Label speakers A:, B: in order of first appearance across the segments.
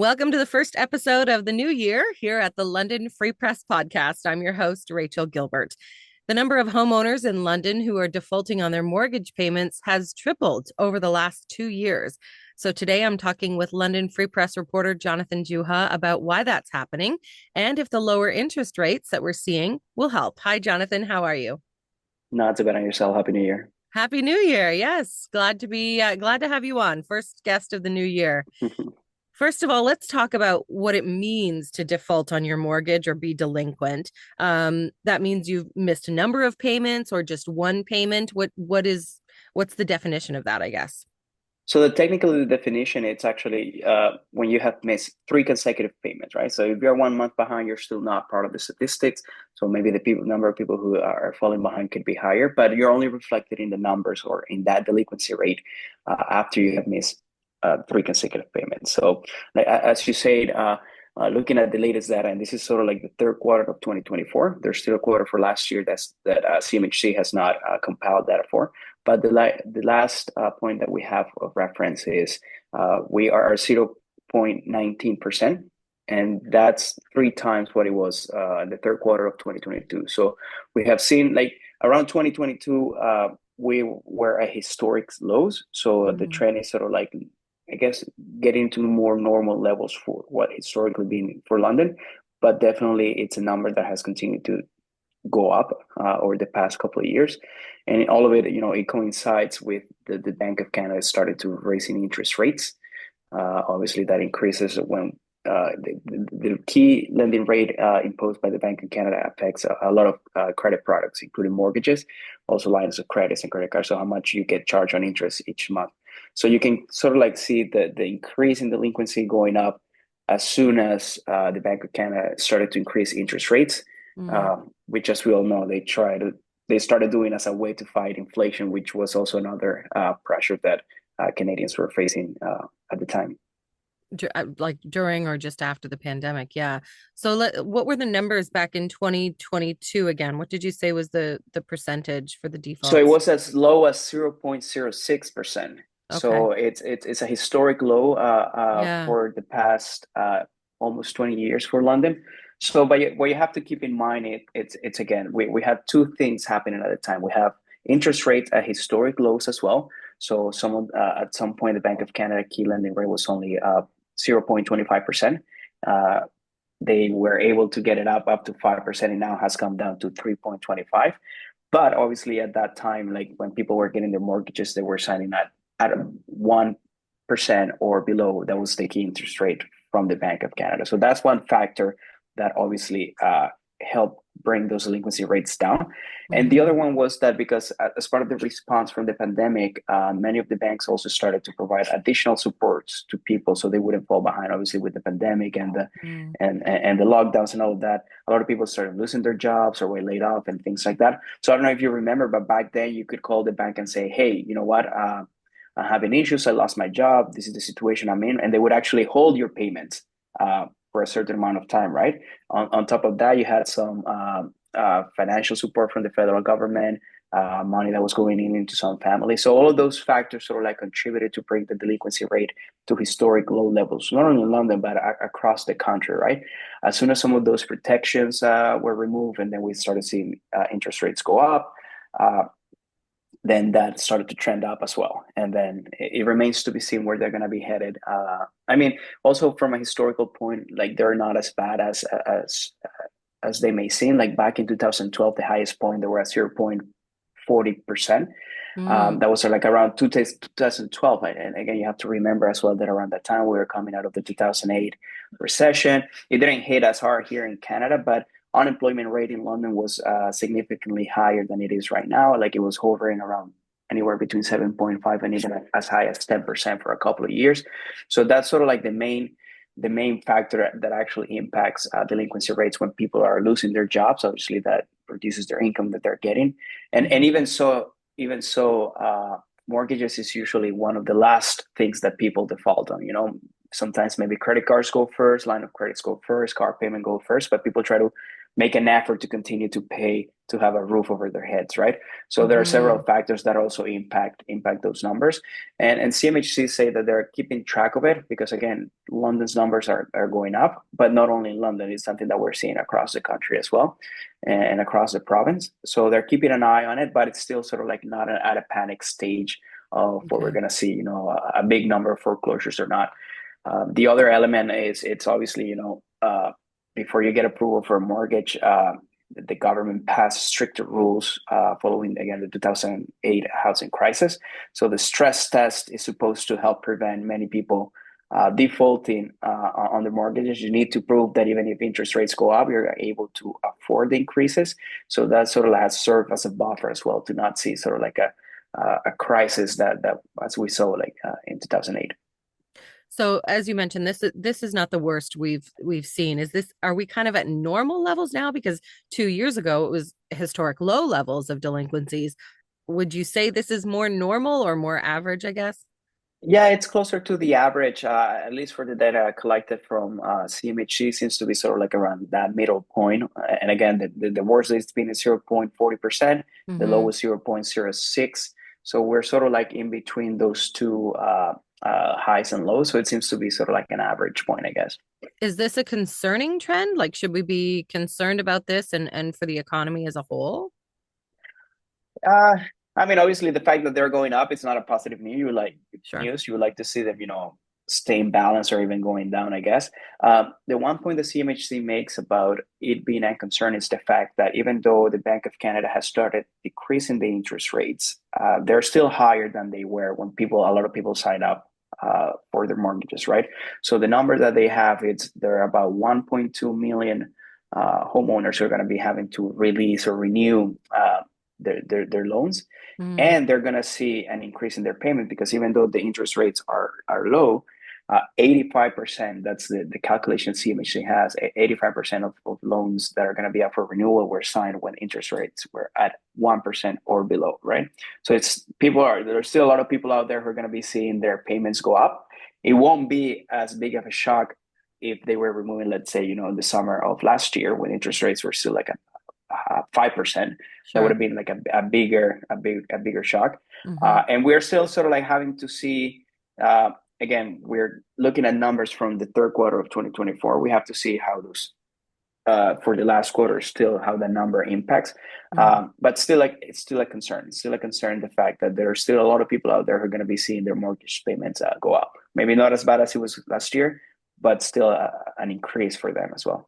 A: Welcome to the first episode of the new year here at the London Free Press Podcast. I'm your host, Rachel Gilbert. The number of homeowners in London who are defaulting on their mortgage payments has tripled over the last 2 years. So today I'm talking with London Free Press reporter Jonathan Juha about why that's happening and if the lower interest rates that we're seeing will help. Hi, Jonathan. How are you?
B: Not too bad on yourself. Happy New Year.
A: Happy New Year. Yes. Glad to have you on. First guest of the new year. First of all, let's talk about what it means to default on your mortgage or be delinquent. That means you've missed a number of payments or just one payment. What's the definition of that, I guess?
B: So technically the definition, it's actually when you have missed three consecutive payments, right? So if you're 1 month behind, you're still not part of the statistics. So maybe the number of people who are falling behind could be higher, but you're only reflected in the numbers or in that delinquency rate after you have missed three consecutive payments. So as you said, looking at the latest data, and this is sort of like the third quarter of 2024. There's still a quarter for last year that CMHC has not compiled data for. But the last point that we have of reference is we are 0.19%, and that's three times what it was in the third quarter of 2022. So we have seen like around 2022, we were at historic lows. So the trend is sort of like, I guess, getting to more normal levels for what historically been for London, but definitely it's a number that has continued to go up over the past couple of years. And all of it, it coincides with the Bank of Canada started to raising interest rates. Obviously, that increases when the key lending rate imposed by the Bank of Canada affects a lot of credit products, including mortgages, also lines of credits and credit cards. So how much you get charged on interest each month. So you can sort of like see the increase in delinquency going up as soon as the Bank of Canada started to increase interest rates, which, as we all know, they started doing as a way to fight inflation, which was also another pressure that Canadians were facing at the time.
A: Like during or just after the pandemic. Yeah. So what were the numbers back in 2022 again? What did you say was the percentage for the
B: So it
A: defaults?
B: was as low as 0.06%.
A: Okay.
B: So it's a historic low
A: Yeah.
B: for the past almost 20 years for London. So, but what you have to keep in mind, it's again, we have two things happening at a time. We have interest rates at historic lows as well. So at some point, the Bank of Canada key lending rate was only 0.25%. They were able to get it up to 5%, and now has come down to 3.25. But obviously, at that time, like when people were getting their mortgages, they were signing at 1% or below. That was the key interest rate from the Bank of Canada. So that's one factor that obviously helped bring those delinquency rates down. And the other one was that because as part of the response from the pandemic, many of the banks also started to provide additional supports to people so they wouldn't fall behind. Obviously, with the pandemic and the
A: Mm.
B: and the lockdowns and all of that, a lot of people started losing their jobs or were laid off and things like that. So I don't know if you remember, but back then you could call the bank and say, "Hey, you know what? I'm having issues. I lost my job. This is the situation I'm in," and they would actually hold your payments for a certain amount of time, right? On top of that, you had some financial support from the federal government, money that was going into some families. So all of those factors sort of like contributed to bring the delinquency rate to historic low levels, not only in London, but across the country, right? As soon as some of those protections were removed, and then we started seeing interest rates go up, then that started to trend up as well. And then it remains to be seen where they're going to be headed. I mean, also from a historical point, like they're not as bad as they may seem. Like back in 2012, the highest point, they were at 0.40%.
A: Mm.
B: That was like around 2012. And again, you have to remember as well that around that time we were coming out of the 2008 recession. It didn't hit as hard here in Canada, but unemployment rate in London was significantly higher than it is right now. Like it was hovering around anywhere between 7.5 and even as high as 10% for a couple of years. So that's sort of like the main factor that actually impacts delinquency rates when people are losing their jobs. Obviously, that reduces their income that they're getting, and even so, mortgages is usually one of the last things that people default on. Sometimes maybe credit cards go first, line of credits go first, car payment go first, but people try to make an effort to continue to pay to have a roof over their heads, right? So there are several
A: Mm-hmm.
B: factors that also impact those numbers, and CMHC say that they're keeping track of it because again, London's numbers are going up, but not only in London, it's something that we're seeing across the country as well, and across the province. So they're keeping an eye on it, but it's still sort of like not at a panic stage of what we're
A: Okay.
B: going to see, a big number of foreclosures or not. The other element is it's obviously, before you get approval for a mortgage, the government passed stricter rules following, again, the 2008 housing crisis. So the stress test is supposed to help prevent many people defaulting on the mortgages. You need to prove that even if interest rates go up, you're able to afford the increases. So that sort of has served as a buffer as well to not see sort of like a crisis that as we saw like in 2008.
A: So as you mentioned, this is not the worst we've seen. Are we kind of at normal levels now? Because 2 years ago it was historic low levels of delinquencies. Would you say this is more normal or more average, I guess?
B: Yeah, it's closer to the average, at least for the data collected from CMHC, seems to be sort of like around that middle point. And again, the worst it's been is 0.40%, the
A: Mm-hmm.
B: lowest 0.06. So we're sort of like in between those two highs and lows. So it seems to be sort of like an average point, I guess.
A: Is this a concerning trend? Like, should we be concerned about this and for the economy as a whole?
B: Uh, I mean, obviously, the fact that they're going up, it's not a positive news.
A: Sure.
B: You would like to see them, stay in balance or even going down, I guess. The one point the CMHC makes about it being a concern is the fact that even though the Bank of Canada has started decreasing the interest rates, they're still higher than they were when a lot of people signed up for their mortgages, right? So the number that they have, there are about 1.2 million homeowners who are going to be having to release or renew their loans,
A: Mm,
B: and they're going to see an increase in their payment because even though the interest rates are low, 85%, that's the calculation CMHC has, 85% of loans that are going to be up for renewal were signed when interest rates were at 1% or below, right? So there's still a lot of people out there who are going to be seeing their payments go up. It won't be as big of a shock if they were removing, let's say, in the summer of last year when interest rates were still like a 5%. That would
A: sure.
B: have been like a bigger shock.
A: Mm-hmm.
B: And we're still sort of like having to see. Again, we're looking at numbers from the third quarter of 2024. We have to see how those for the last quarter still how that number impacts.
A: Mm.
B: But still, like it's still a concern. It's still a concern the fact that there are still a lot of people out there who are going to be seeing their mortgage payments go up. Maybe not as bad as it was last year, but still an increase for them as well.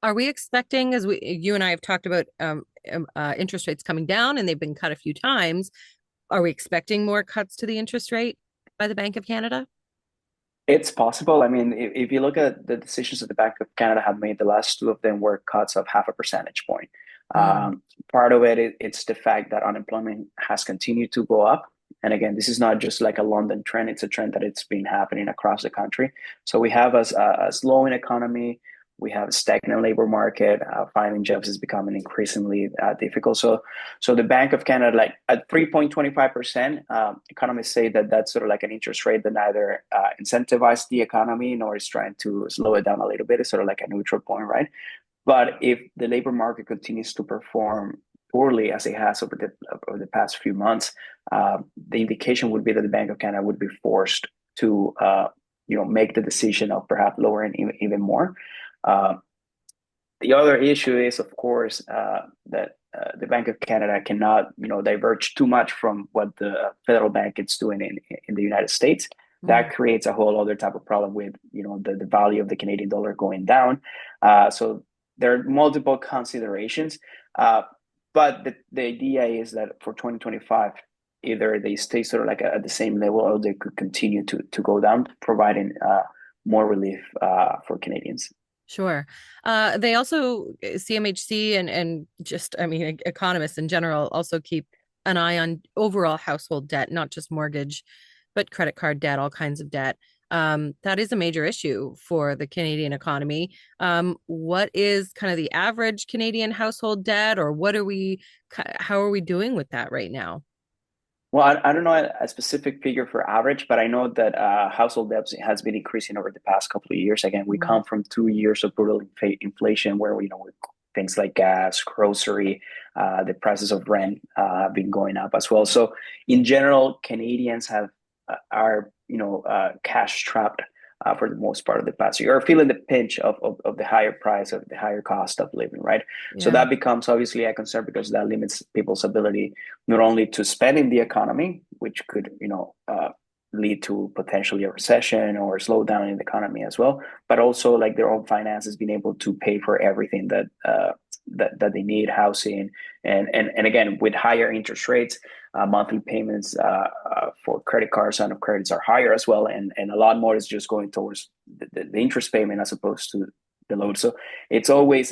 A: Are we expecting, as you and I have talked about, interest rates coming down, and they've been cut a few times? Are we expecting more cuts to the interest rate by the Bank of Canada?
B: It's possible. I mean, if you look at the decisions that the Bank of Canada have made, the last two of them were cuts of half a percentage point.
A: Mm,
B: Part of it's the fact that unemployment has continued to go up. And again, this is not just like a London trend, it's a trend that it's been happening across the country. So we have a slowing economy, we have a stagnant labor market, finding jobs is becoming increasingly difficult. So the Bank of Canada, like at 3.25%, economists say that that's sort of like an interest rate that neither incentivizes the economy nor is trying to slow it down a little bit. It's sort of like a neutral point, right? But if the labor market continues to perform poorly as it has over the past few months, the indication would be that the Bank of Canada would be forced to make the decision of perhaps lowering even more. Uh, the other issue is, of course, that the Bank of Canada cannot, diverge too much from what the federal bank is doing in the United States.
A: mm.
B: That creates a whole other type of problem with, the value of the Canadian dollar going down. So there are multiple considerations, but the idea is that for 2025, either they stay sort of like at the same level or they could continue to go down, providing more relief for Canadians.
A: Sure. They also CMHC and just I mean economists in general also keep an eye on overall household debt, not just mortgage, but credit card debt, all kinds of debt. That is a major issue for the Canadian economy. What is kind of the average Canadian household debt, or how are we doing with that right now?
B: Well, I don't know a specific figure for average, but I know that household debt has been increasing over the past couple of years. Again, we
A: Mm,
B: come from 2 years of brutal inflation where we things like gas, grocery, the prices of rent have been going up as well. So in general, Canadians are cash strapped for the most part of the past year, or feeling the pinch of the higher price, of the higher cost of living, right? So
A: Yeah.
B: that becomes obviously a concern because that limits people's ability not only to spend in the economy, which could lead to potentially a recession or a slowdown in the economy as well, but also like their own finances being able to pay for everything that they need, housing, and again with higher interest rates, monthly payments for credit cards and of credits are higher as well, and a lot more is just going towards the interest payment as opposed to the loan. So it's always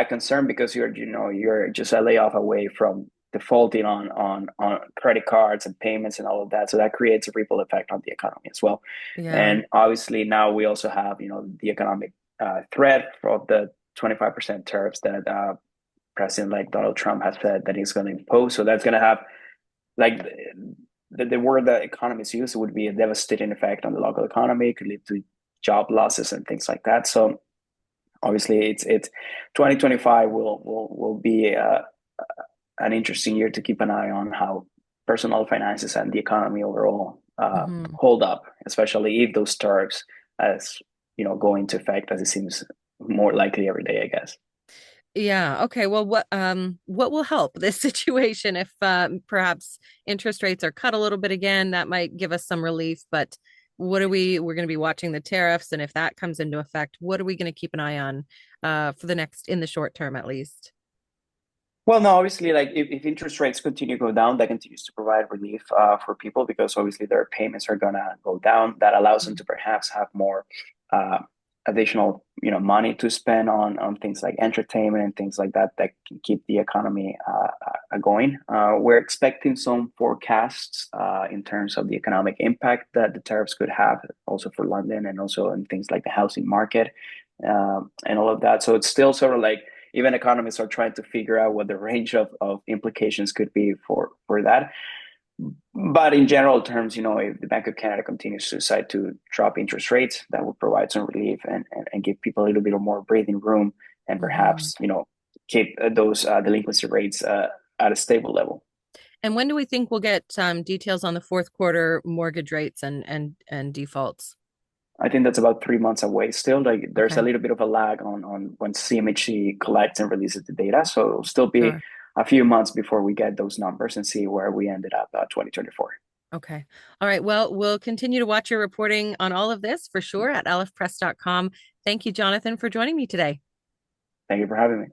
B: a concern because you're just a layoff away from defaulting on credit cards and payments and all of that. So that creates a ripple effect on the economy as well.
A: Yeah.
B: And obviously now we also have the economic threat of the 25% tariffs that President like Donald Trump has said that he's going to impose. So that's going to have like the word that economists use would be a devastating effect on the local economy. It could lead to job losses and things like that. So obviously it's 2025 will be an interesting year to keep an eye on how personal finances and the economy overall
A: Hmm.
B: hold up, especially if those tariffs as go into effect as it seems more likely every day, I guess.
A: Yeah. Okay. Well, what will help this situation if perhaps interest rates are cut a little bit again? That might give us some relief. But we're going to be watching the tariffs, and if that comes into effect, what are we going to keep an eye on for the next in the short term at least?
B: Well, no, obviously, like if interest rates continue to go down, that continues to provide relief for people because obviously their payments are gonna go down. That allows them to perhaps have more uh, additional, money to spend on things like entertainment and things like that that can keep the economy going. We're expecting some forecasts in terms of the economic impact that the tariffs could have, also for London and also in things like the housing market and all of that. So it's still sort of like even economists are trying to figure out what the range of implications could be for that. But in general terms, if the Bank of Canada continues to decide to drop interest rates, that would provide some relief and give people a little bit more breathing room and
A: Hmm.
B: perhaps, keep those delinquency rates at a stable level.
A: And when do we think we'll get details on the fourth quarter mortgage rates and defaults?
B: I think that's about 3 months away still. Like there's a
A: Okay.
B: little bit of a lag on when CMHC collects and releases the data. So it'll still be
A: Sure.
B: a few months before we get those numbers and see where we ended up 2024.
A: Okay. All right. Well, we'll continue to watch your reporting on all of this for sure at lfpress.com. Thank you, Jonathan, for joining me today.
B: Thank you for having me.